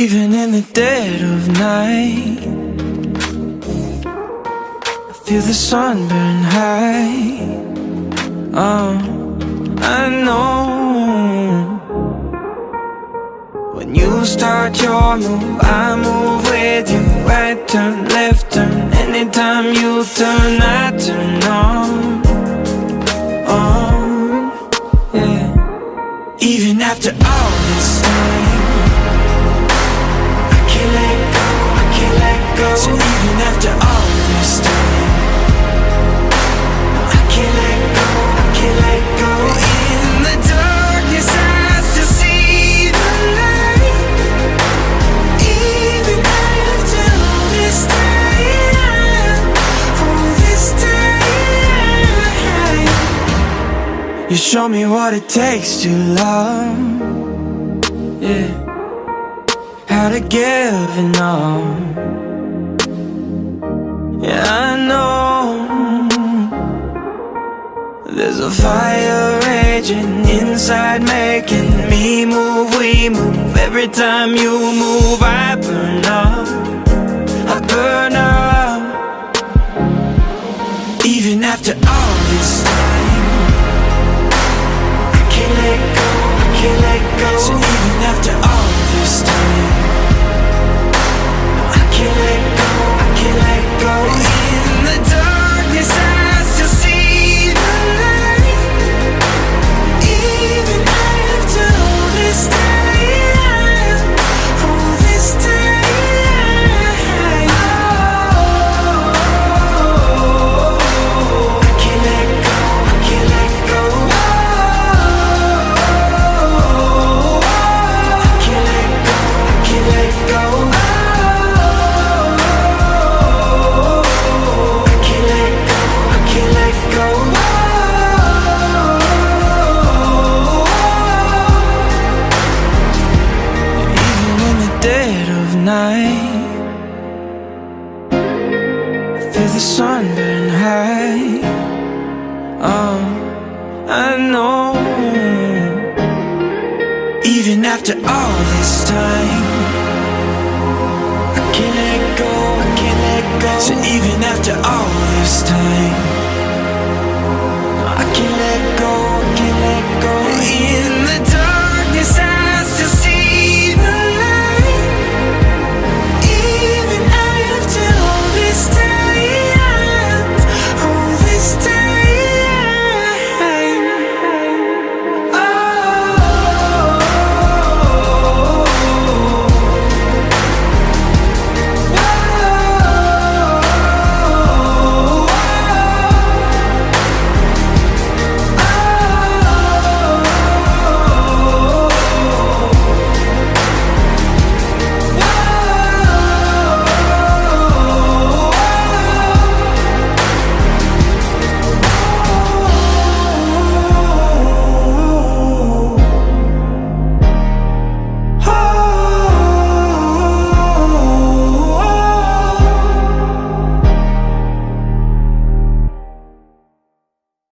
Even in the dead of night, I feel the sun burn high. Oh, I know. When you start your move, I move with you. Right turn, left turn, anytime you turn, I turn on. Oh, yeah. Even after all this time, I can't let go, I can't let go. So even after all this time, I can't let go, I can't let go. In the darkness I still see the light. Even after all this time, all this time, you show me what it takes to love, yeah. How to give and all. Yeah, I know there's a fire raging inside, making me move, we move. Every time you move, I burn up, I burn up. Even after all this time, I can't let go, I can't let go. So even after all this time, I can't let go, I can't let go. In the darkness I still see the light. Even after all this time, all this time, oh, I can't let go, I can't let go. I can't let go, I can't let go. Dead of night, I feel the sun burn high. Oh, I know. Even after all this time, I can't let go, I can't let go. So even after all this time,